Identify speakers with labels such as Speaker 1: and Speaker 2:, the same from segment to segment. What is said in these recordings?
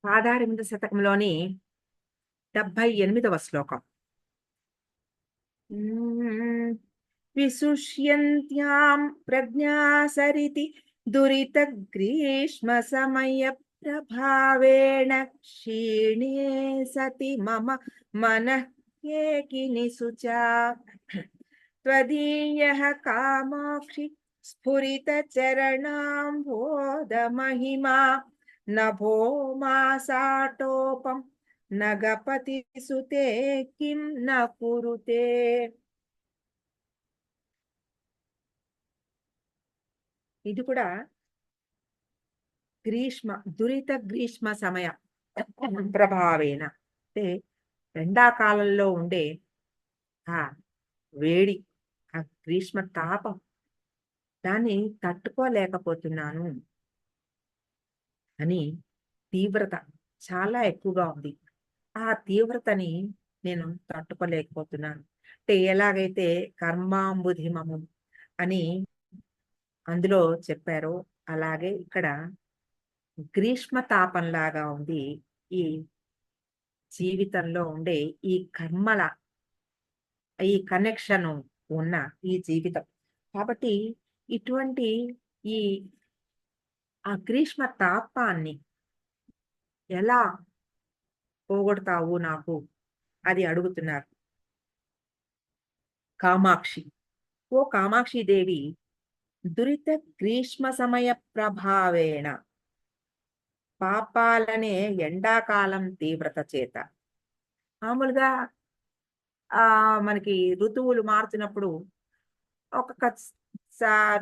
Speaker 1: పాదారవింద శతకంలోని 78వ శ్లోకం. విశుష్యంత్యాం ప్రజ్ఞాసరితి దురిత సమయ ప్రభావేణ క్షీణే సతి మమ మనః కేకిని శుచా త్వదీయః కామాక్షి స్ఫురిత చరణాంబోధ మహిమా నభో మాసాటోపం నగపతి సుతే కిం న కురుతే. ఇది కూడా దురిత గ్రీష్మ సమయ ప్రభావేన అంటే ఎండాకాలంలో ఉండే ఆ వేడి, ఆ గ్రీష్మ తాపం, దాన్ని తట్టుకోలేకపోతున్నాను అని తీవ్రత చాలా ఎక్కువగా ఉంది. ఆ తీవ్రతని నేను తట్టుకోలేకపోతున్నాను. అంటే ఎలాగైతే కర్మాంబుధిమము అని అందులో చెప్పారో అలాగే ఇక్కడ గ్రీష్మ తాపంలాగా ఉంది ఈ జీవితంలో ఉండే ఈ కర్మల ఈ కనెక్షన్ ఉన్న ఈ జీవితం. కాబట్టి ఇటువంటి ఈ ఆ గ్రీష్మ తాపాన్ని ఎలా పోగొడతావు నాకు అది అడుగుతున్నారు కామాక్షి. ఓ కామాక్షి దేవి, దురిత గ్రీష్మ సమయ ప్రభావేణ పాపాలనే ఎండాకాలం తీవ్రత చేత మామూలుగా మనకి ఋతువులు మారుతున్నప్పుడు ఒక్కొక్క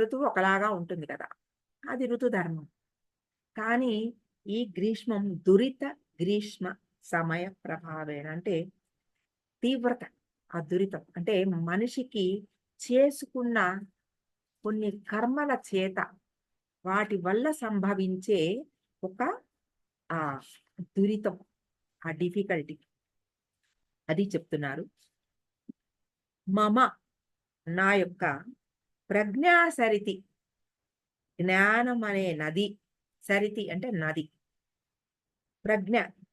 Speaker 1: ఋతువు ఒకలాగా ఉంటుంది కదా, అది ఋతుధర్మం. కానీ ఈ గ్రీష్మం దురిత గ్రీష్మ సమయ ప్రభావేణ అంటే తీవ్రత, ఆ దురితం అంటే మనిషికి చేసుకున్న కొన్ని కర్మల చేత వాటి వల్ల సంభవించే ఒక ఆ దురితం, ఆ డిఫికల్టీ, అది చెప్తున్నారు. మమ నా యొక్క ప్రజ్ఞాసరితి, జ్ఞానం అనే నది, సరితి అంటే నది,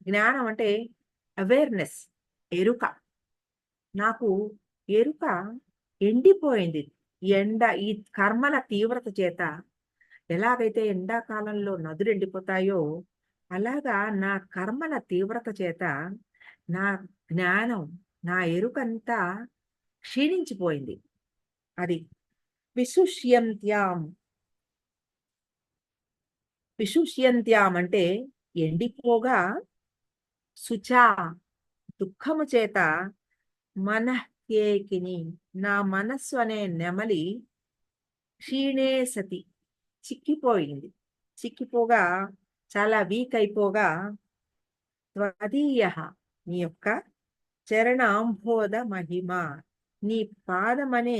Speaker 1: జ్ఞానం అంటే అవేర్నెస్, ఎరుక. నాకు ఎరుక ఎండిపోయింది. ఈ కర్మల తీవ్రత చేత ఎలాగైతే ఎండాకాలంలో నదులు ఎండిపోతాయో అలాగా నా కర్మల తీవ్రత చేత నా జ్ఞానం, నా ఎరుకంతా క్షీణించిపోయింది. అది విశుష్యంత్యాం అంటే ఎండిపోగా, శుచా దుఃఖము చేత, మనఃకేకిని నా మనస్సు అనే నెమలి, క్షీణే సతి చిక్కిపోయింది, చిక్కిపోగా చాలా వీక్ అయిపోగా, త్వదీయ నీ యొక్క చరణాంబోధ మహిమ, నీ పాదమనే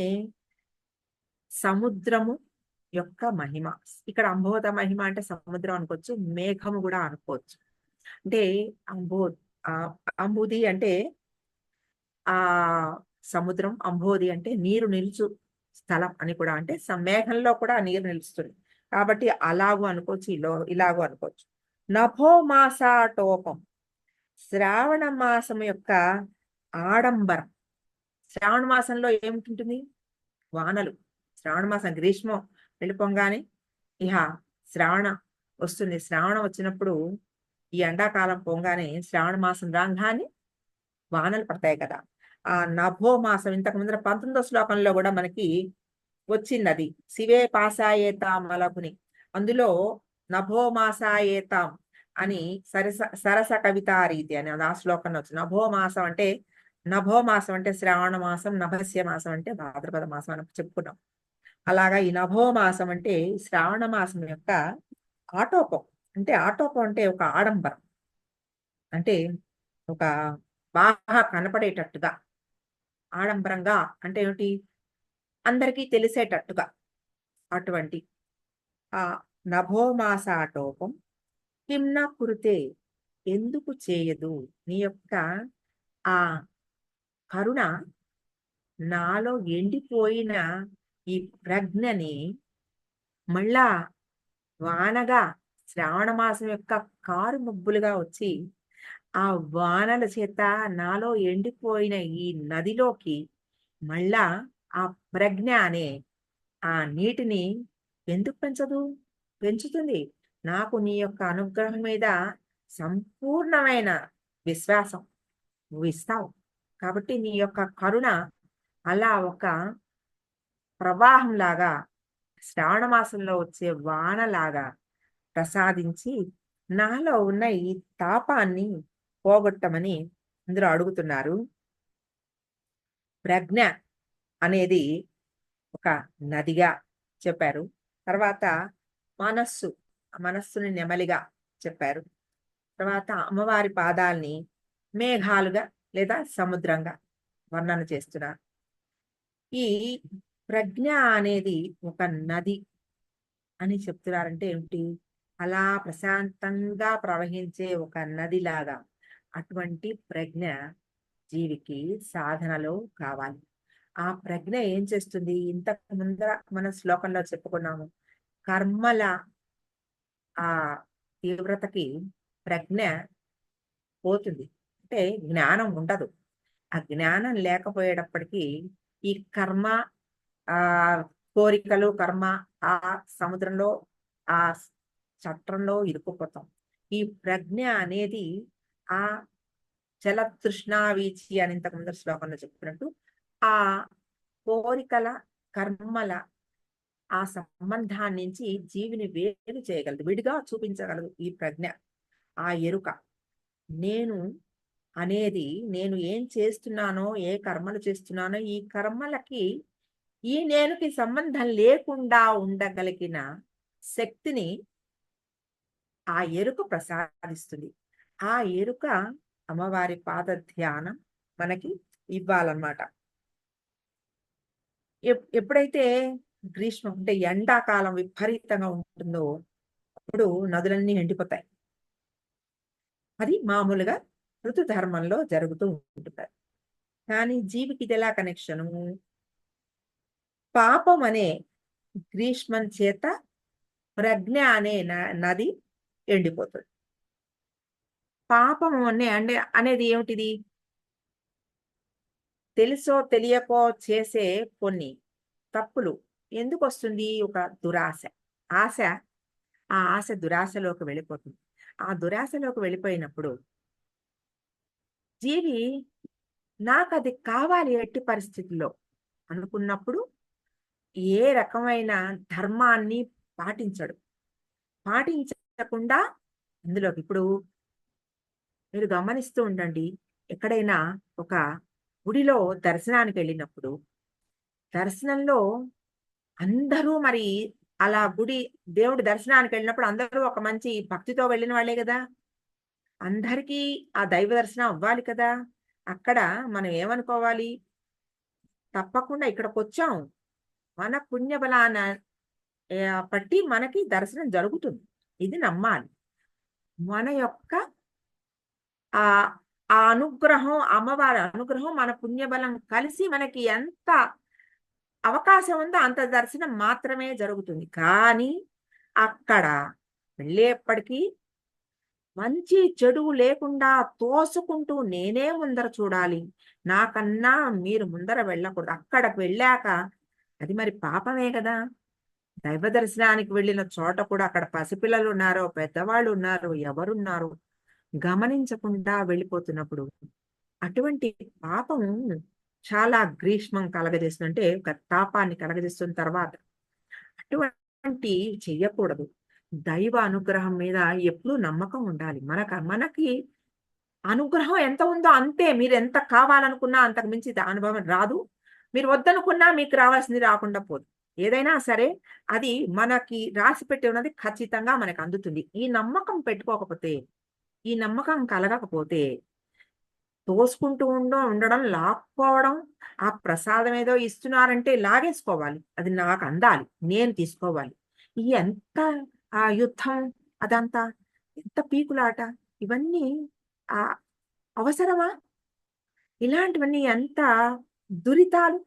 Speaker 1: సముద్రము యొక్క మహిమ. ఇక్కడ అంబోధ మహిమ అంటే సముద్రం అనుకోవచ్చు, మేఘము కూడా అనుకోవచ్చు. అంటే అంబుది అంటే ఆ సముద్రం, అంబోధి అంటే నీరు నిలుచు స్థలం అని కూడా, అంటే మేఘంలో కూడా నీరు నిలుస్తుంది కాబట్టి అలాగూ అనుకోవచ్చు, ఇలాగూ అనుకోవచ్చు. నభో మాసాటోపం, శ్రావణ మాసం యొక్క ఆడంబరం. శ్రావణ మాసంలో ఏమిటి? వానలు. శ్రావణ మాసం గ్రీష్మం వెళ్ళిపోగానే ఇహ శ్రావణం వస్తుంది. శ్రావణం వచ్చినప్పుడు ఈ ఎండాకాలం పోగానే శ్రావణ మాసం రాగానే వానలు పడతాయి కదా. ఆ నభో మాసం ఇంతకు ముందర 19వ శ్లోకంలో కూడా మనకి వచ్చింది అది. శివే పాసాయేతాం అలకుని, అందులో నభో మాసాయేతాం అని సరస కవితా రీతి అని ఆ శ్లోకంలో వచ్చింది. నభో మాసం అంటే శ్రావణ మాసం, నభస్య మాసం అంటే భాద్రపద మాసం అని చెప్పుకున్నాం. అలాగా ఈ నభో మాసం అంటే శ్రావణ మాసం యొక్క ఆటోపం. అంటే ఆటోపం అంటే ఒక ఆడంబరం, అంటే ఒక బాగా కనపడేటట్టుగా, ఆడంబరంగా అంటే ఏమిటి, అందరికీ తెలిసేటట్టుగా అటువంటి ఆ నభోమాసాటోపం కిమ్న కురుతే ఎందుకు చేయదు, నీ యొక్క ఆ కరుణ నాలో ఎండిపోయిన ఈ ప్రజ్ఞని మళ్ళా వానగా శ్రావణ మాసం యొక్క కారు మబ్బులుగా వచ్చి ఆ వానల చేత నాలో ఎండిపోయిన ఈ నదిలోకి మళ్ళా ఆ ప్రజ్ఞ అనే ఆ నీటిని ఎందుకు పెంచదు? పెంచుతుంది. నాకు నీ యొక్క అనుగ్రహం మీద సంపూర్ణమైన విశ్వాసం నువ్వు ఇస్తావు. కాబట్టి నీ యొక్క కరుణ అలా ఒక ప్రవాహంలాగా శ్రావణ మాసంలో వచ్చే వానలాగా ప్రసాదించి నాలో ఉన్న ఈ తాపాన్ని పోగొట్టమని ఇందులో అడుగుతున్నారు. ప్రజ్ఞ అనేది ఒక నదిగా చెప్పారు. తర్వాత మనస్సు, ఆ మనస్సుని నెమలిగా చెప్పారు. తర్వాత అమ్మవారి పాదాల్ని మేఘాలుగా లేదా సముద్రంగా వర్ణన చేస్తున్నారు. ఈ ప్రజ్ఞ అనేది ఒక నది అని చెప్తున్నారంటే ఏమిటి? అలా ప్రశాంతంగా ప్రవహించే ఒక నదిలాగా అటువంటి ప్రజ్ఞ జీవికి సాధనలో కావాలి. ఆ ప్రజ్ఞ ఏం చేస్తుంది? ఇంతకు ముందర మన శ్లోకంలో చెప్పుకున్నాము. కర్మల ఆ తీవ్రతకి ప్రజ్ఞ పోతుంది. అంటే జ్ఞానం ఉండదు. ఆ జ్ఞానం లేకపోయేటప్పటికీ ఈ కర్మ, ఆ కోరికలు, కర్మ ఆ సముద్రంలో, ఆ చట్రంలో ఇరుక్కుపోతాం. ఈ ప్రజ్ఞ అనేది ఆ జలతృష్ణావీచి అని ఇంతకు ముందర శ్లోకంలో చెప్పినట్టు ఆ కోరికల, కర్మల ఆ సంబంధాన్ని నుంచి జీవిని వేరు చేయగలదు. విడిగా చూపించగలదు ఈ ప్రజ్ఞ. ఆ ఎరుక. నేను అనేది నేను ఏం చేస్తున్నానో, ఏ కర్మలు చేస్తున్నానో, ఈ కర్మలకి ఈ నేనుకి సంబంధం లేకుండా ఉండగలిగిన శక్తిని ఆ ఎరుక ప్రసాదిస్తుంది. ఆ ఎరుక అమ్మవారి పాద ధ్యానం మనకి ఇవ్వాలన్నమాట. ఎప్పుడైతే గ్రీష్మం అంటే ఎండాకాలం విపరీతంగా ఉంటుందో అప్పుడు నదులన్నీ ఎండిపోతాయి. అది మామూలుగా ఋతుధర్మంలో జరుగుతూ ఉంటుంది. కానీ జీవికి ఇది ఎలా కనెక్షను? పాపం అనే గ్రీష్మం చేత ప్రజ్ఞ అనే నది ఎండిపోతుంది. పాపం అనేది ఏమిటిది? తెలుసో తెలియకో చేసే కొన్ని తప్పులు ఎందుకు వస్తుంది? ఒక దురాశ. ఆశ, ఆ ఆశ దురాశలోకి వెళ్ళిపోతుంది. ఆ దురాశలోకి వెళ్ళిపోయినప్పుడు జీవి నాకది కావాలి ఎట్టి పరిస్థితుల్లో అనుకున్నప్పుడు ఏ రకమైన ధర్మాన్ని పాటించడు. పాటించకుండా అందులోకి ఇప్పుడు మీరు గమనిస్తూ ఉండండి. ఎక్కడైనా ఒక గుడిలో దర్శనానికి వెళ్ళినప్పుడు దర్శనంలో అందరూ మరి అలా దేవుడి దర్శనానికి వెళ్ళినప్పుడు అందరూ ఒక మంచి భక్తితో వెళ్ళిన వాళ్ళే కదా! అందరికీ ఆ దైవ దర్శనం అవ్వాలి కదా! అక్కడ మనం ఏమనుకోవాలి? తప్పకుండా ఇక్కడికొచ్చాం. మన పుణ్య బలాన బట్టి మనకి దర్శనం జరుగుతుంది. ఇది నమ్మాలి. మన యొక్క ఆహ్, ఆ అనుగ్రహం, అమ్మవారి అనుగ్రహం, మన పుణ్యబలం కలిసి మనకి ఎంత అవకాశం ఉందో అంత దర్శనం మాత్రమే జరుగుతుంది. కానీ అక్కడ వెళ్ళేప్పటికీ మంచి, చెడు లేకుండా తోసుకుంటూ నేనే ముందర చూడాలి. నాకన్నా మీరు ముందర వెళ్ళకూడదు. అక్కడికి వెళ్ళాక అది మరి పాపమే గదా! దైవ దర్శనానికి వెళ్ళిన చోట కూడా అక్కడ పసిపిల్లలున్నారో, పెద్దవాళ్ళున్నారో, ఎవరున్నారో గమనించకుండా వెళ్ళిపోతున్నప్పుడు అటువంటి పాపం చాలా గ్రీష్మం కలగజేస్తుంది. అంటే ఒక తాపాన్ని కలగజేస్తున్న తర్వాత అటువంటి చెయ్యకూడదు. దైవ అనుగ్రహం మీద ఎప్పుడూ నమ్మకం ఉండాలి. మనకి అనుగ్రహం ఎంత ఉందో అంతే. మీరెంత కావాలనుకున్నా అంతకు మించి అనుభవం రాదు. మీరు వద్దనుకున్నా మీకు రావాల్సింది రాకుండా పోదు. ఏదైనా సరే అది మనకి రాసిపెట్టి ఉన్నది ఖచ్చితంగా మనకు అందుతుంది. ఈ నమ్మకం పెట్టుకోకపోతే, ఈ నమ్మకం కలగకపోతే తోసుకుంటూ ఉండడం, లాక్కోవడం, ఆ ప్రసాదం ఏదో ఇస్తున్నారంటే లాగేసుకోవాలి. అది నాకు అందాలి. నేను తీసుకోవాలి. ఈ ఎంత యుద్ధం అదంతా, ఎంత పీకులాట ఇవన్నీ ఆహ్, అవసరమా? ఇలాంటివన్నీ ఎంత దురితాలు,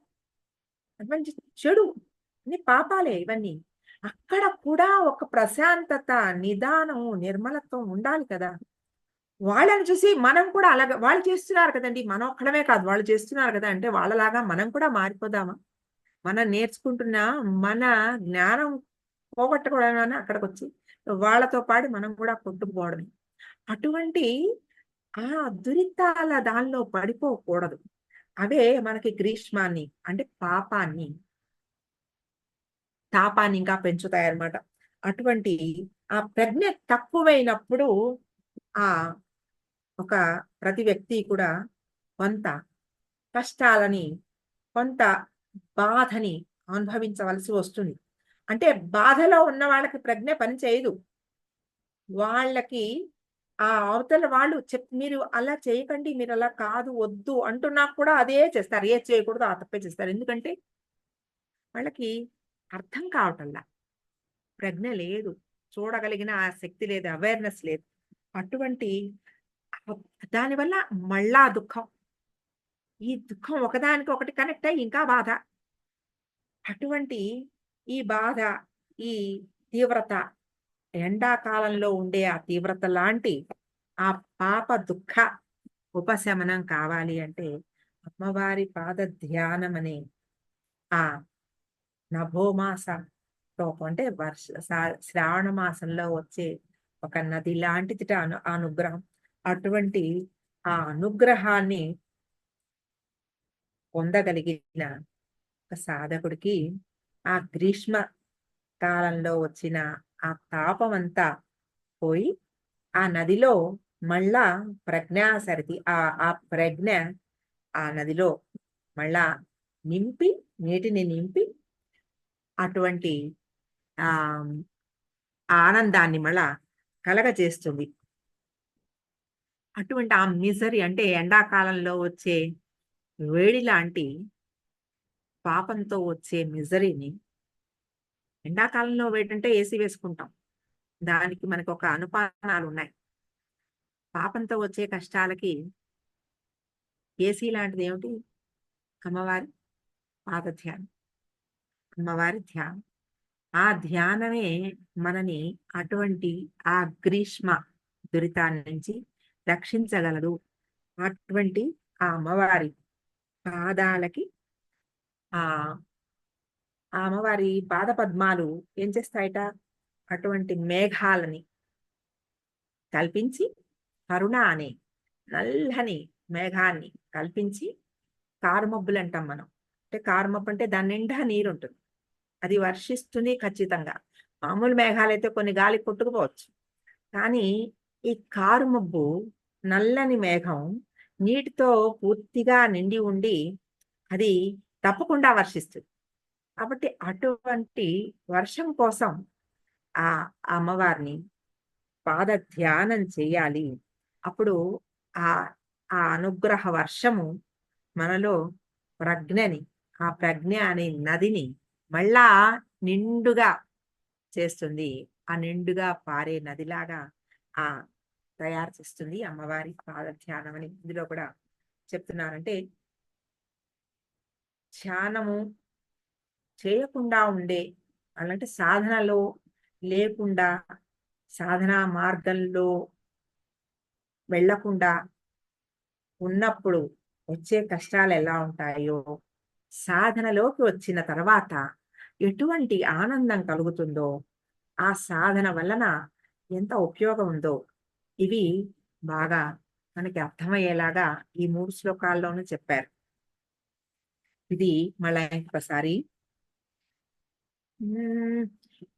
Speaker 1: అటువంటి చెడు, ఇన్ని పాపాలే ఇవన్నీ. అక్కడ కూడా ఒక ప్రశాంతత, నిదానం, నిర్మలత్వం ఉండాలి కదా! వాళ్ళని చూసి మనం కూడా అలాగా వాళ్ళు చేస్తున్నారు కదండీ! మనం ఒక్కడమే కాదు వాళ్ళు చేస్తున్నారు కదా! అంటే వాళ్ళలాగా మనం కూడా మారిపోదామా? మనం నేర్చుకుంటున్న మన జ్ఞానం పోగొట్టుకోవడమేనా అక్కడికొచ్చి? వాళ్ళతో పాటు మనం కూడా కొట్టుకుపోవడమే. అటువంటి ఆ దురితాల దానిలో పడిపోకూడదు. అవే మనకి గ్రీష్మాన్ని అంటే పాపాన్ని, తాపాన్ని ఇంకా పెంచుతాయన్నమాట. అటువంటి ఆ ప్రజ్ఞ తక్కువైనప్పుడు ఆ ఒక ప్రతి వ్యక్తి కూడా కొంత కష్టాలని, కొంత బాధని అనుభవించవలసి వస్తుంది. అంటే బాధలో ఉన్న వాళ్ళకి ప్రజ్ఞ పని చేయదు. వాళ్ళకి ఆ అవతల వాళ్ళు మీరు అలా చేయకండి, మీరలా కాదు, వద్దు అంటున్నా కూడా అదే చేస్తారు. ఏది చేయకూడదో ఆ తప్పే చేస్తారు. ఎందుకంటే వాళ్ళకి అర్థం కావటంలా. ప్రజ్ఞ లేదు. చూడగలిగిన ఆ శక్తి లేదు. అవేర్‌నెస్ లేదు. అటువంటి దానివల్ల మళ్ళా దుఃఖం. ఈ దుఃఖం ఒకదానికొకటి కనెక్ట్ అయ్యి ఇంకా బాధ. అటువంటి ఈ బాధ, ఈ తీవ్రత ఎండాకాలంలో ఉండే ఆ తీవ్రత లాంటి ఆ పాప దుఃఖ ఉపశమనం కావాలి అంటే అమ్మవారి పాద ధ్యానం అనే ఆ నభోమాస శ్లోకం అంటే శ్రావణ మాసంలో వచ్చే ఒక నది లాంటిదిట అనుగ్రహం. అటువంటి ఆ అనుగ్రహాన్ని పొందగలిగిన ఒక సాధకుడికి ఆ గ్రీష్మ కాలంలో వచ్చిన ఆ తాపమంతా పోయి ఆ నదిలో మళ్ళా ప్రజ్ఞాసరితి ఆ ప్రజ్ఞ ఆ నదిలో మళ్ళా నింపి నీటిని నింపి అటువంటి ఆ ఆనందాన్ని మళ్ళా కలగజేస్తుంది. అటువంటి ఆ మిజరీ అంటే ఎండాకాలంలో వచ్చే వేడి లాంటి పాపంతో వచ్చే మిజరీని ఎండాకాలంలో వేటంటే ఏసీ వేసుకుంటాం. దానికి మనకొక అనుపానాలున్నాయి. పాపంతో వచ్చే కష్టాలకి ఏసీ లాంటిదేమిటి? అమ్మవారి పాదధ్యానం. అమ్మవారి ధ్యానం. ఆ ధ్యానమే మనని అటువంటి ఆ గ్రీష్మ దురితాన్ని నుంచి రక్షించగలదు. అటువంటి ఆ అమ్మవారి పాదాలకి ఆ ఆ అమ్మవారి పాద పద్మాలు ఏం చేస్తాయట? అటువంటి మేఘాలని కల్పించి కరుణ అనే నల్లని మేఘాన్ని కల్పించి కారుమబ్బులు అంటాం మనం. అంటే కారుమబ్బు అంటే దాని నిండా నీరుంటుంది. అది వర్షిస్తుంది ఖచ్చితంగా. మామూలు మేఘాలైతే కొన్ని గాలి కొట్టుకుపోవచ్చు. కానీ ఈ కారుమబ్బు నల్లని మేఘం నీటితో పూర్తిగా నిండి ఉండి అది తప్పకుండా వర్షిస్తుంది. కాబట్టి అటువంటి వర్షం కోసం ఆ అమ్మవారిని పాద ధ్యానం చేయాలి. అప్పుడు ఆ ఆ అనుగ్రహ వర్షము మనలో ప్రజ్ఞని, ఆ ప్రజ్ఞ అనే నదిని మళ్ళా నిండుగా చేస్తుంది. ఆ నిండుగా పారే నదిలాగా ఆ తయారు చేస్తుంది అమ్మవారి పాద ధ్యానం అని ఇందులో కూడా చెప్తున్నారంటే ధ్యానము చేయకుండా ఉండే అలాంటి సాధనలో లేకుండా సాధనా మార్గంలో వెళ్ళకుండా ఉన్నప్పుడు వచ్చే కష్టాలు ఎలా ఉంటాయో, సాధనలోకి వచ్చిన తర్వాత ఎటువంటి ఆనందం కలుగుతుందో, ఆ సాధన వలన ఎంత ఉపయోగం ఉందో, ఇవి బాగా మనకి అర్థమయ్యేలాగా ఈ 3 శ్లోకాల్లోనూ చెప్పారు. ఇది మళ్ళా ఇంకొకసారి హ్మ్.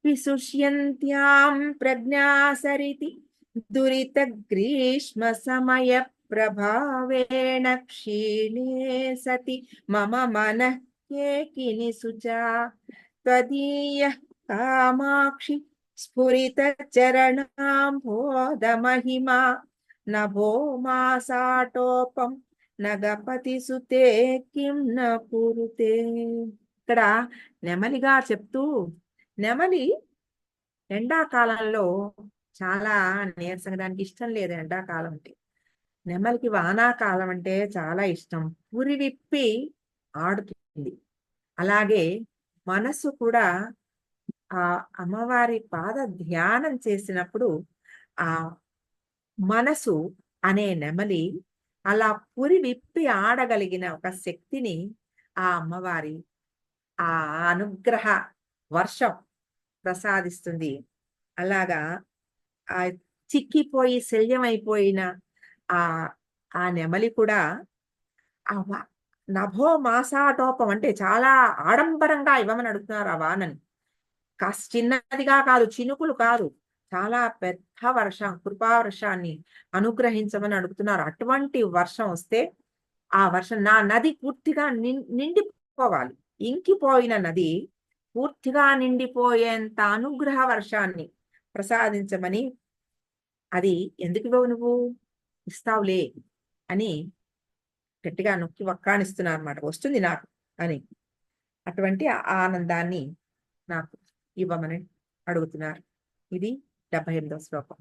Speaker 1: విశుష్యంత్యాం ప్రజ్ఞాసరితి दुरितग्रीष्मसमयप्रभावेण क्षीणे सति मम मनः केकिनिषुचा त्वदीयः कामाक्षि स्फुरितचरणाम्भोदमहिमा नभो मासाटोपं नगपतिसुते किं न कुरुते ఇక్కడ నెమలిగా చెప్తూ నెమలి ఎండాకాలంలో చాలా నీరసంగా దానికి ఇష్టం లేదు ఎండాకాలం అంటే. నెమలికి వానాకాలం అంటే చాలా ఇష్టం. పురివిప్పి ఆడుతుంది. అలాగే మనస్సు కూడా ఆ అమ్మవారి పాద ధ్యానం చేసినప్పుడు ఆ మనసు అనే నెమలి అలా పురి విప్పి ఆడగలిగిన ఒక శక్తిని ఆ అమ్మవారి ఆ అనుగ్రహ వర్షం ప్రసాదిస్తుంది. అలాగా ఆ చిక్కిపోయి శల్యమైపోయిన ఆ ఆ నెమలి కూడా ఆ నభో మాసాటోపం అంటే చాలా ఆడంబరంగా ఇవ్వమని అడుగుతున్నారు ఆ వానని. చిన్నదిగా కాదు, చినుకులు కాదు. చాలా పెద్ద వర్షం, కృపా వర్షాన్ని అనుగ్రహించమని అడుగుతున్నారు. అటువంటి వర్షం వస్తే, ఆ వర్షం నా నది పూర్తిగా నిండిపోవాలి. ఇంకిపోయిన నది పూర్తిగా నిండిపోయేంత అనుగ్రహ వర్షాన్ని ప్రసాదించమని, అది ఎందుకివ్వవు నువ్వు? ఇస్తావులే అని గట్టిగా నొక్కి వక్కాణిస్తున్నారన్నమాట. వస్తుంది నాకు అని. అటువంటి ఆనందాన్ని నాకు ఇవ్వమని అడుగుతున్నారు. ఇది 78వ శ్లోకం.